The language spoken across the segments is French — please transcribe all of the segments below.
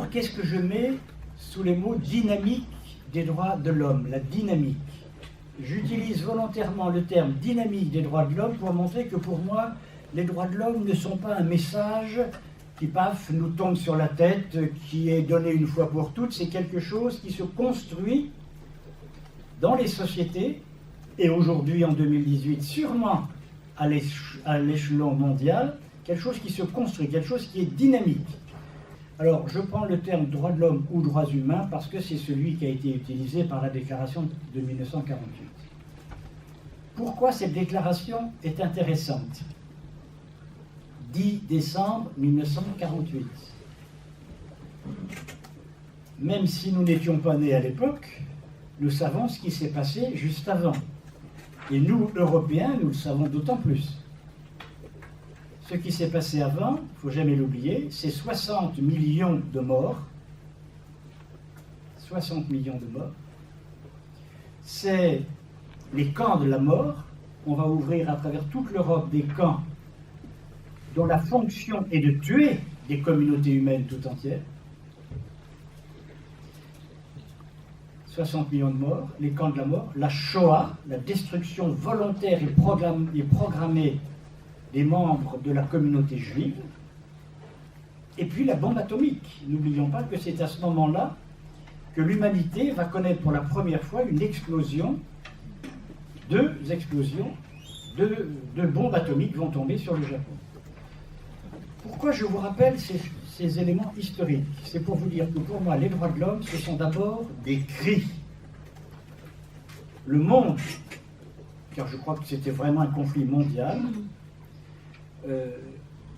D'abord, qu'est-ce que je mets sous les mots dynamique des droits de l'homme, la dynamique? J'utilise volontairement le terme dynamique des droits de l'homme pour montrer que pour moi, les droits de l'homme ne sont pas un message qui, paf, nous tombe sur la tête, qui est donné une fois pour toutes. C'est quelque chose qui se construit dans les sociétés, et aujourd'hui, en 2018, sûrement à l'échelon mondial, quelque chose qui se construit, quelque chose qui est dynamique. Alors, je prends le terme droits de l'homme ou droits humains parce que c'est celui qui a été utilisé par la déclaration de 1948. Pourquoi cette déclaration est intéressante? 10 décembre 1948. Même si nous n'étions pas nés à l'époque, nous savons ce qui s'est passé juste avant. Et nous, Européens, nous le savons d'autant plus. Ce qui s'est passé avant, il ne faut jamais l'oublier, c'est 60 millions de morts. 60 millions de morts. C'est les camps de la mort. On va ouvrir à travers toute l'Europe des camps dont la fonction est de tuer des communautés humaines tout entières. 60 millions de morts, les camps de la mort, la Shoah, la destruction volontaire et programmée des membres de la communauté juive, et puis la bombe atomique. N'oublions pas que c'est à ce moment-là que l'humanité va connaître pour la première fois une explosion, deux explosions de bombes atomiques vont tomber sur le Japon. Pourquoi je vous rappelle ces éléments historiques? C'est pour vous dire que pour moi, les droits de l'homme, ce sont d'abord des cris. Le monde, car je crois que c'était vraiment un conflit mondial,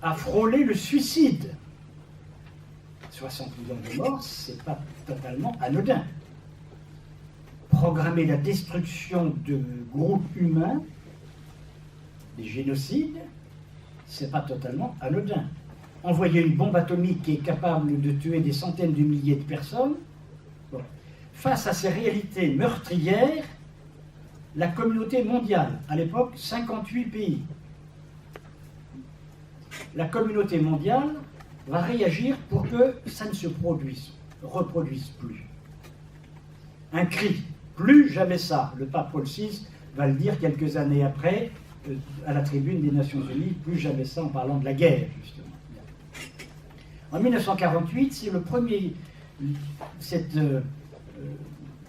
a frôlé le suicide. 60 millions de morts, c'est pas totalement anodin. Programmer la destruction de groupes humains, des génocides, c'est pas totalement anodin. Envoyer une bombe atomique qui est capable de tuer des centaines de milliers de personnes, bon. Face à ces réalités meurtrières, la communauté mondiale, à l'époque, 58 pays, la communauté mondiale va réagir pour que ça ne se reproduise plus. Un cri, plus jamais ça. Le pape Paul VI va le dire quelques années après, à la tribune des Nations Unies, plus jamais ça, en parlant de la guerre, justement. En 1948, c'est le premier, cette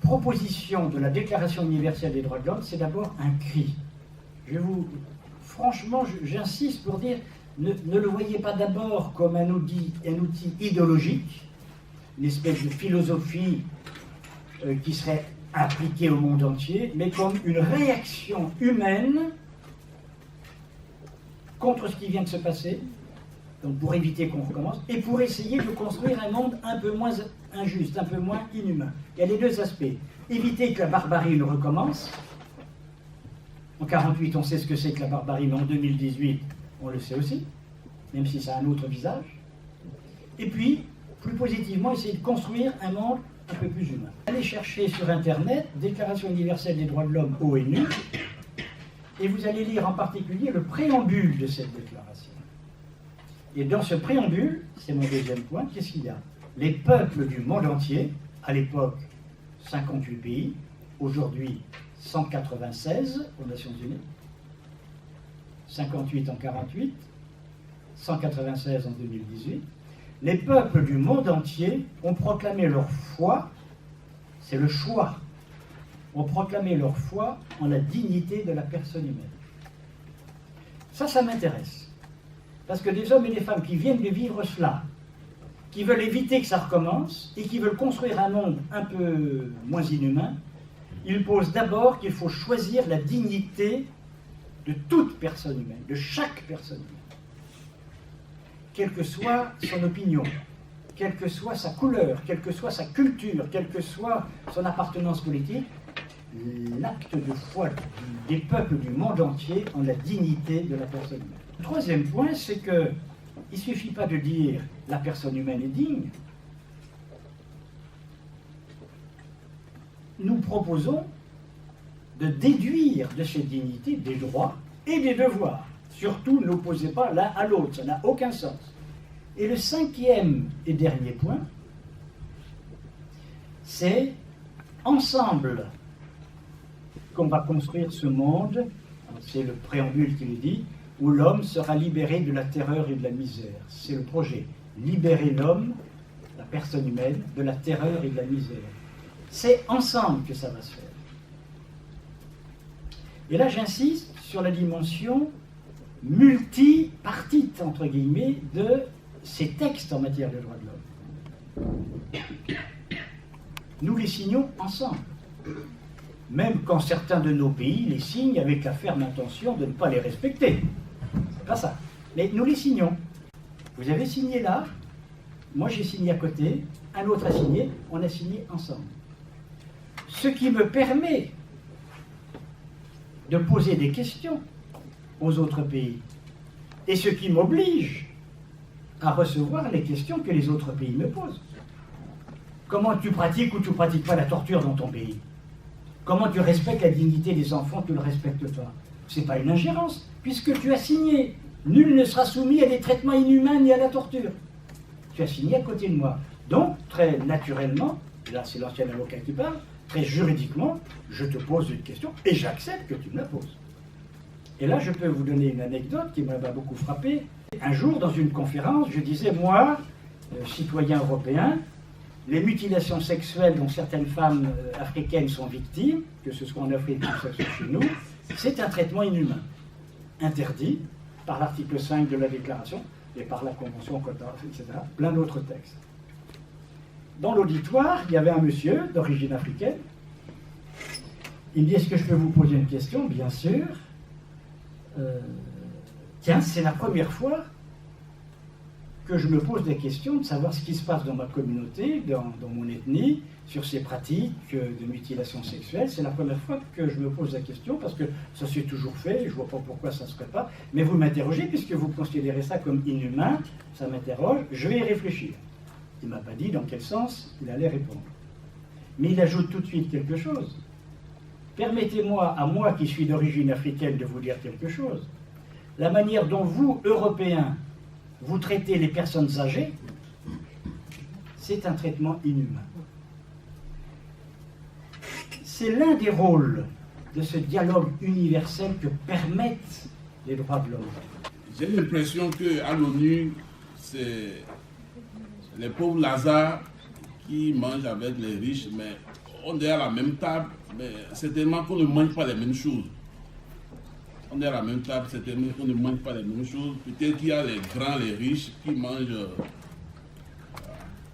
proposition de la Déclaration universelle des droits de l'homme, c'est d'abord un cri. Franchement, j'insiste pour dire, ne le voyez pas d'abord comme un outil idéologique, une espèce de philosophie qui serait appliquée au monde entier, mais comme une réaction humaine contre ce qui vient de se passer, donc pour éviter qu'on recommence, et pour essayer de construire un monde un peu moins injuste, un peu moins inhumain. Il y a les deux aspects. Éviter que la barbarie ne recommence. En 1948, on sait ce que c'est que la barbarie, mais en 2018, on le sait aussi, même si ça a un autre visage. Et puis, plus positivement, essayer de construire un monde un peu plus humain. Allez chercher sur Internet, Déclaration universelle des droits de l'homme, ONU, et vous allez lire en particulier le préambule de cette déclaration. Et dans ce préambule, c'est mon deuxième point, qu'est-ce qu'il y a? Les peuples du monde entier, à l'époque 58 pays, aujourd'hui 196 aux Nations Unies, 58 en 48, 196 en 2018, les peuples du monde entier ont proclamé leur foi, c'est le choix, ont proclamé leur foi en la dignité de la personne humaine. Ça m'intéresse. Parce que des hommes et des femmes qui viennent de vivre cela, qui veulent éviter que ça recommence, et qui veulent construire un monde un peu moins inhumain, ils posent d'abord qu'il faut choisir la dignité de toute personne humaine, de chaque personne humaine. Quelle que soit son opinion, quelle que soit sa couleur, quelle que soit sa culture, quelle que soit son appartenance politique, l'acte de foi des peuples du monde entier en la dignité de la personne humaine. Le troisième point, c'est qu'il ne suffit pas de dire la personne humaine est digne. Nous proposons de déduire de cette dignité des droits et des devoirs. Surtout, n'opposez pas l'un à l'autre, ça n'a aucun sens. Et le cinquième et dernier point, c'est ensemble qu'on va construire ce monde, c'est le préambule qui le dit, où l'homme sera libéré de la terreur et de la misère. C'est le projet. Libérer l'homme, la personne humaine, de la terreur et de la misère. C'est ensemble que ça va se faire. Et là, j'insiste sur la dimension multipartite, entre guillemets, de ces textes en matière de droits de l'homme. Nous les signons ensemble. Même quand certains de nos pays les signent avec la ferme intention de ne pas les respecter. C'est pas ça. Mais nous les signons. Vous avez signé là, moi j'ai signé à côté, un autre a signé, on a signé ensemble. Ce qui me permet de poser des questions aux autres pays. Et ce qui m'oblige à recevoir les questions que les autres pays me posent. Comment tu pratiques ou tu ne pratiques pas la torture dans ton pays? Comment tu respectes la dignité des enfants, tu ne le respectes pas? Ce n'est pas une ingérence, puisque tu as signé. Nul ne sera soumis à des traitements inhumains ni à la torture. Tu as signé à côté de moi. Donc, très naturellement, là c'est l'ancien avocat qui parle, très juridiquement, je te pose une question et j'accepte que tu me la poses. Et là, je peux vous donner une anecdote qui m'a beaucoup frappé. Un jour, dans une conférence, je disais, moi, citoyen européen, les mutilations sexuelles dont certaines femmes africaines sont victimes, que ce soit en Afrique ou que ce soit chez nous, c'est un traitement inhumain, interdit par l'article 5 de la Déclaration et par la Convention Cotonou, etc., plein d'autres textes. Dans l'auditoire, il y avait un monsieur d'origine africaine. Il me dit, est-ce que je peux vous poser une question? Bien sûr. Tiens, c'est la première fois que je me pose des questions de savoir ce qui se passe dans ma communauté, dans mon ethnie, sur ces pratiques de mutilation sexuelle. C'est la première fois que je me pose la question, parce que ça s'est toujours fait, je ne vois pas pourquoi ça ne se ferait pas. Mais vous m'interrogez, puisque vous considérez ça comme inhumain, ça m'interroge, je vais y réfléchir. Il ne m'a pas dit dans quel sens il allait répondre. Mais il ajoute tout de suite quelque chose. Permettez-moi, à moi qui suis d'origine africaine, de vous dire quelque chose. La manière dont vous, Européens, vous traitez les personnes âgées, c'est un traitement inhumain. C'est l'un des rôles de ce dialogue universel que permettent les droits de l'homme. J'ai l'impression qu'à l'ONU, c'est les pauvres Lazare qui mangent avec les riches, mais on est à la même table, mais certainement qu'on ne mange pas les mêmes choses. On est à la même table, certainement qu'on ne mange pas les mêmes choses. Peut-être qu'il y a les grands, les riches, qui mangent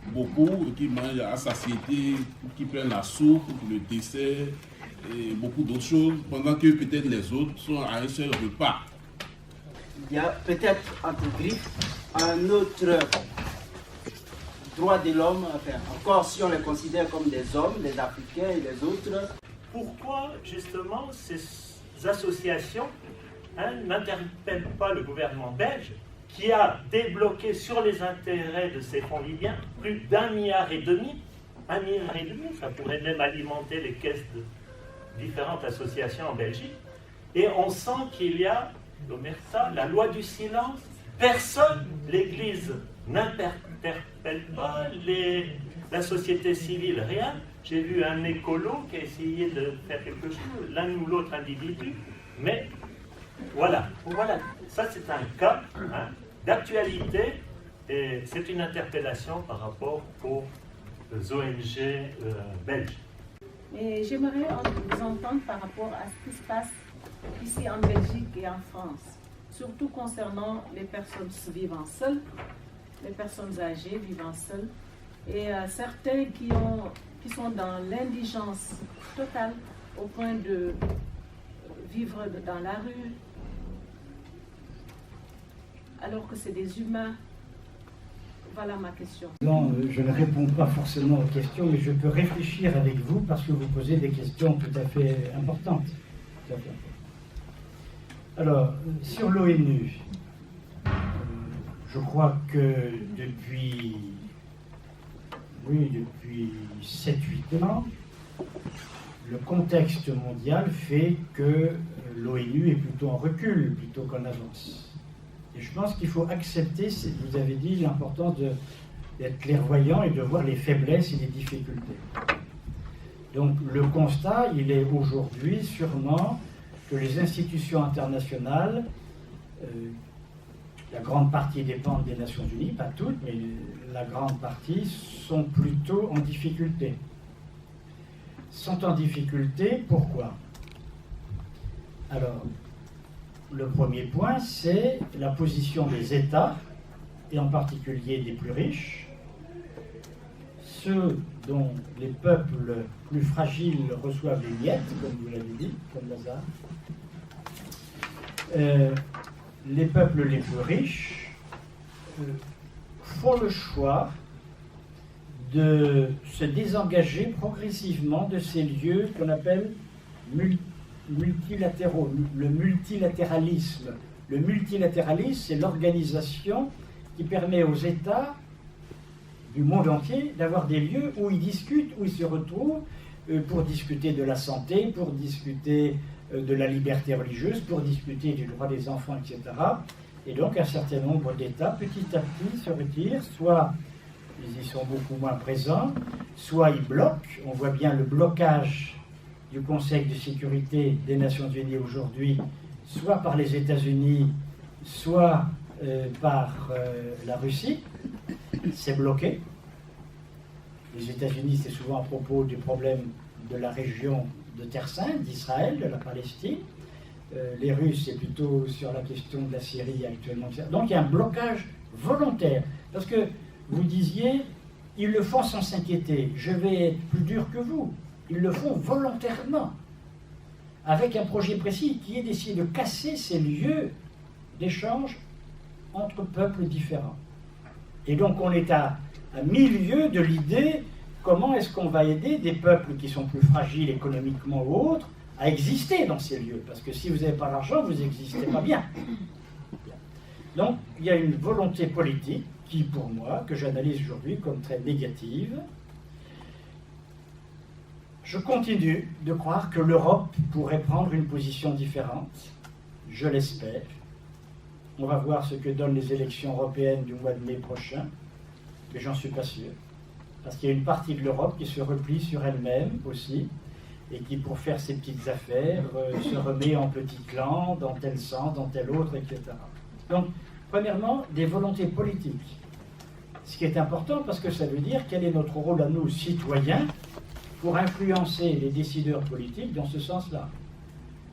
beaucoup, qui mangent à satiété, qui prennent la soupe, le dessert, et beaucoup d'autres choses, pendant que peut-être les autres sont à un seul repas. Il y a peut-être entre griffes un autre droit de l'homme, enfin, encore si on les considère comme des hommes, les Africains et les autres. Pourquoi justement ces associations n'interpellent pas le gouvernement belge qui a débloqué sur les intérêts de ces fonds libyens plus d'1,5 milliard. 1,5 milliard, ça pourrait même alimenter les caisses de différentes associations en Belgique. Et on sent qu'il y a, l'omerta, la loi du silence. Personne, l'Église n'interpelle pas la société civile, rien. J'ai vu un écolo qui a essayé de faire quelque chose, l'un ou l'autre individu, mais voilà. Ça c'est un cas d'actualité et c'est une interpellation par rapport aux ONG belges. Et j'aimerais vous entendre par rapport à ce qui se passe ici en Belgique et en France, surtout concernant les personnes vivant seules, les personnes âgées vivant seules, et certains qui sont dans l'indigence totale au point de vivre dans la rue, alors que c'est des humains. Voilà ma question. Non, je ne réponds pas forcément aux questions, mais je peux réfléchir avec vous parce que vous posez des questions tout à fait importantes. Tout à fait. Alors, sur l'ONU, je crois que depuis 7-8 ans, le contexte mondial fait que l'ONU est plutôt en recul plutôt qu'en avance. Et je pense qu'il faut accepter, vous avez dit, l'importance d'être clairvoyant et de voir les faiblesses et les difficultés. Donc le constat, il est aujourd'hui sûrement que les institutions internationales, la grande partie dépendent des Nations Unies, pas toutes, mais la grande partie sont plutôt en difficulté. Sont en difficulté, pourquoi? Alors, le premier point, c'est la position des États, et en particulier des plus riches, ceux dont les peuples plus fragiles reçoivent les miettes, comme vous l'avez dit, comme Lazare. Les peuples les plus riches font le choix de se désengager progressivement de ces lieux qu'on appelle multilatéraux, le multilatéralisme. Le multilatéralisme, c'est l'organisation qui permet aux États du monde entier d'avoir des lieux où ils discutent, où ils se retrouvent pour discuter de la santé, pour discuter de la liberté religieuse, pour discuter du droit des enfants, etc. Et donc un certain nombre d'États, petit à petit, se retirent, soit ils y sont beaucoup moins présents, soit ils bloquent. On voit bien le blocage du Conseil de sécurité des Nations Unies aujourd'hui, soit par les États-Unis, soit par la Russie. C'est bloqué. Les États-Unis, c'est souvent à propos du problème de la région de Terre Sainte, d'Israël, de la Palestine. Les Russes, c'est plutôt sur la question de la Syrie actuellement. Donc il y a un blocage volontaire. Parce que vous disiez, ils le font sans s'inquiéter. Je vais être plus dur que vous. Ils le font volontairement, avec un projet précis qui est d'essayer de casser ces lieux d'échange entre peuples différents. Et donc on est à 1000 lieues de l'idée comment est-ce qu'on va aider des peuples qui sont plus fragiles économiquement ou autres à exister dans ces lieux. Parce que si vous n'avez pas l'argent, vous n'existez pas bien. Donc il y a une volonté politique qui, pour moi, que j'analyse aujourd'hui comme très négative. Je continue de croire que l'Europe pourrait prendre une position différente. Je l'espère. On va voir ce que donnent les élections européennes du mois de mai prochain, mais j'en suis pas sûr. Parce qu'il y a une partie de l'Europe qui se replie sur elle-même aussi, et qui, pour faire ses petites affaires, se remet en petits clans, dans tel sens, dans tel autre, etc. Donc, premièrement, des volontés politiques. Ce qui est important, parce que ça veut dire quel est notre rôle à nous, citoyens, pour influencer les décideurs politiques dans ce sens-là.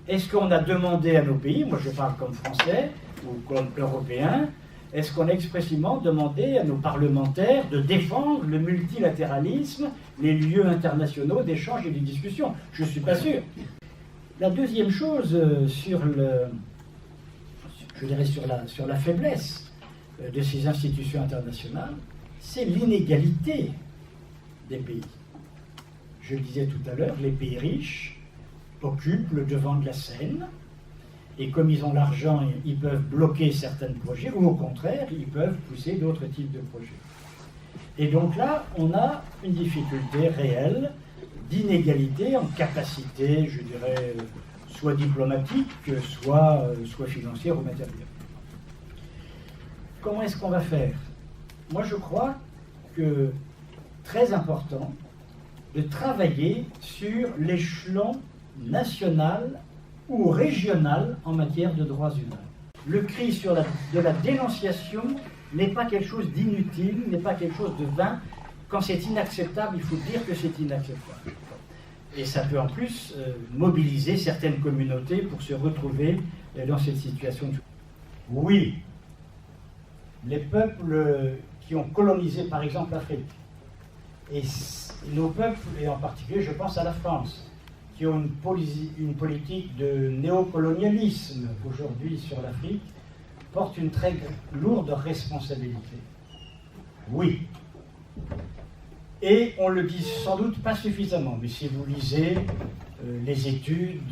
Est-ce qu'on a demandé à nos pays, moi je parle comme Français ou comme Européens, est-ce qu'on a expressément demandé à nos parlementaires de défendre le multilatéralisme, les lieux internationaux d'échange et de discussion? Je ne suis pas sûr. La deuxième chose sur la faiblesse de ces institutions internationales, c'est l'inégalité des pays. Je le disais tout à l'heure, les pays riches occupent le devant de la scène, et comme ils ont l'argent, ils peuvent bloquer certains projets, ou au contraire, ils peuvent pousser d'autres types de projets. Et donc là, on a une difficulté réelle d'inégalité en capacité, je dirais, soit diplomatique, soit financière ou matérielle. Comment est-ce qu'on va faire? Moi, je crois que très important de travailler sur l'échelon national ou régional en matière de droits humains. Le cri de la dénonciation n'est pas quelque chose d'inutile, n'est pas quelque chose de vain. Quand c'est inacceptable, il faut dire que c'est inacceptable. Et ça peut en plus mobiliser certaines communautés pour se retrouver dans cette situation. Oui, les peuples qui ont colonisé par exemple l'Afrique, et nos peuples, et en particulier je pense à la France, qui ont une politique de néocolonialisme aujourd'hui sur l'Afrique, portent une très lourde responsabilité. Oui. Et on le dit sans doute pas suffisamment, mais si vous lisez les études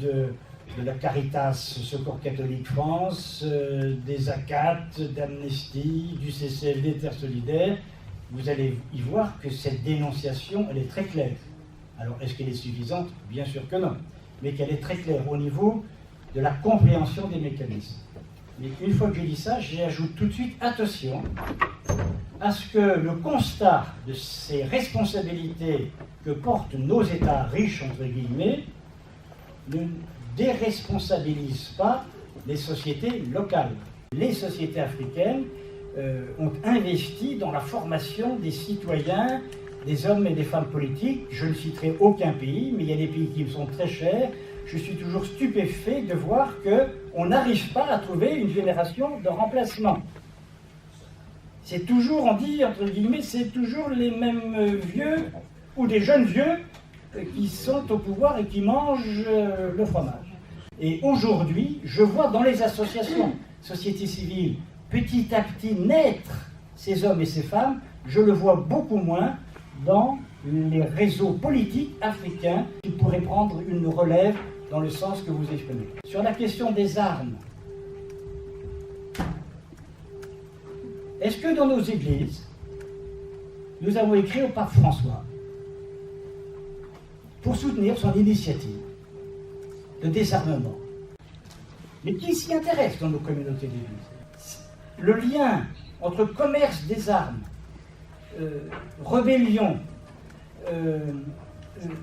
de la Caritas Secours Catholique France, des ACAT, d'Amnesty, du CCLD Terre Solidaire, vous allez y voir que cette dénonciation, elle est très claire. Alors, est-ce qu'elle est suffisante? Bien sûr que non. Mais qu'elle est très claire au niveau de la compréhension des mécanismes. Mais une fois que j'ai dit ça, j'ajoute tout de suite, attention, à ce que le constat de ces responsabilités que portent nos États riches, entre guillemets, ne déresponsabilise pas les sociétés locales. Les sociétés africaines ont investi dans la formation des citoyens, des hommes et des femmes politiques. Je ne citerai aucun pays, mais il y a des pays qui me sont très chers. Je suis toujours stupéfait de voir qu'on n'arrive pas à trouver une génération de remplacement. C'est toujours, on dit, entre guillemets, c'est toujours les mêmes vieux, ou des jeunes vieux, qui sont au pouvoir et qui mangent le fromage. Et aujourd'hui, je vois dans les associations, société civile, petit à petit naître ces hommes et ces femmes. Je le vois beaucoup moins dans les réseaux politiques africains qui pourraient prendre une relève dans le sens que vous exprimez. Sur la question des armes, est-ce que dans nos églises, nous avons écrit au pape François pour soutenir son initiative de désarmement? Mais qui s'y intéresse dans nos communautés d'église? Le lien entre commerce des armes, rébellion,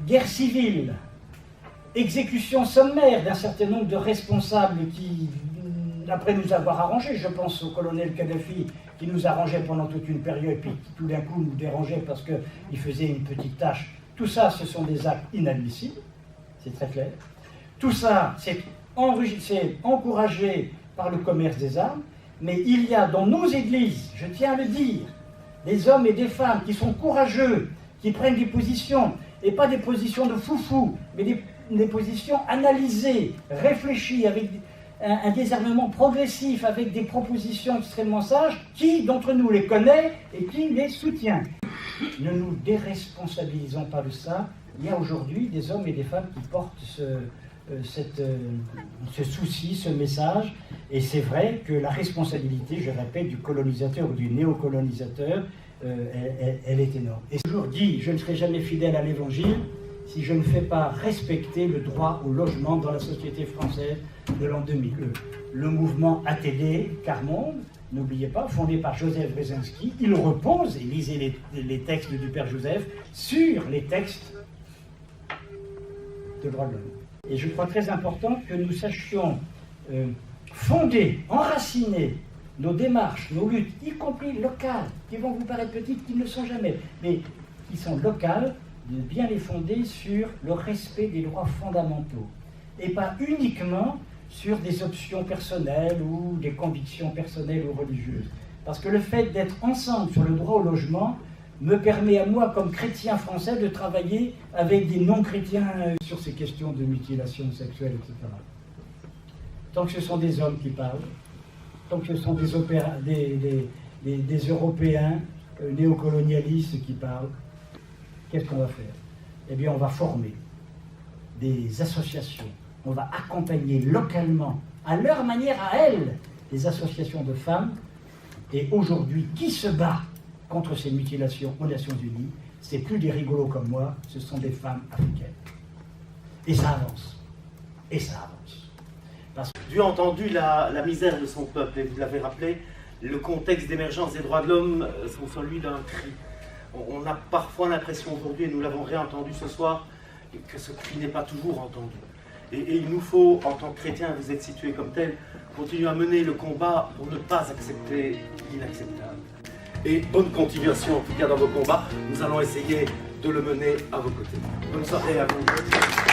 guerre civile, exécution sommaire d'un certain nombre de responsables qui, après nous avoir arrangés, je pense au colonel Kadhafi, qui nous arrangeait pendant toute une période, puis qui tout d'un coup nous dérangeait parce qu'il faisait une petite tâche. Tout ça, ce sont des actes inadmissibles, c'est très clair. Tout ça, c'est encouragé par le commerce des armes, mais il y a dans nos églises, je tiens à le dire, des hommes et des femmes qui sont courageux, qui prennent des positions, et pas des positions de foufou, mais des positions analysées, réfléchies, avec un désarmement progressif, avec des propositions extrêmement sages. Qui d'entre nous les connaît et qui les soutient? Ne nous déresponsabilisons pas de ça. Il y a aujourd'hui des hommes et des femmes qui portent ce souci, ce message, et c'est vrai que la responsabilité, je répète, du colonisateur ou du néocolonisateur, elle est énorme. Et j'ai toujours dit, je ne serai jamais fidèle à l'Évangile si je ne fais pas respecter le droit au logement dans la société française de l'an 2000. Le mouvement ATD, Carmonde, n'oubliez pas, fondé par Joseph Brzezinski, il repose, et lisez les textes du Père Joseph, sur les textes de droits de l'homme. Et je crois très important que nous sachions fonder, enraciner nos démarches, nos luttes, y compris locales, qui vont vous paraître petites, qui ne le sont jamais, mais qui sont locales, de bien les fonder sur le respect des droits fondamentaux, et pas uniquement sur des options personnelles ou des convictions personnelles ou religieuses. Parce que le fait d'être ensemble sur le droit au logement me permet à moi, comme chrétien français, de travailler avec des non-chrétiens sur ces questions de mutilation sexuelle, etc. Tant que ce sont des hommes qui parlent, tant que ce sont des Européens néocolonialistes qui parlent, qu'est-ce qu'on va faire? Eh bien, on va former des associations, on va accompagner localement, à leur manière à elles, des associations de femmes. Et aujourd'hui, qui se bat contre ces mutilations aux Nations Unies? C'est plus des rigolos comme moi, ce sont des femmes africaines. Et ça avance. Et ça avance. Parce que Dieu a entendu la misère de son peuple, et vous l'avez rappelé, le contexte d'émergence des droits de l'homme sont celui d'un cri. On a parfois l'impression aujourd'hui, et nous l'avons réentendu ce soir, que ce cri n'est pas toujours entendu. Et il nous faut, en tant que chrétiens, vous êtes situés comme tels, continuer à mener le combat pour ne pas accepter l'inacceptable. Et bonne continuation, en tout cas dans vos combats. Nous allons essayer de le mener à vos côtés. Bonne soirée à vous.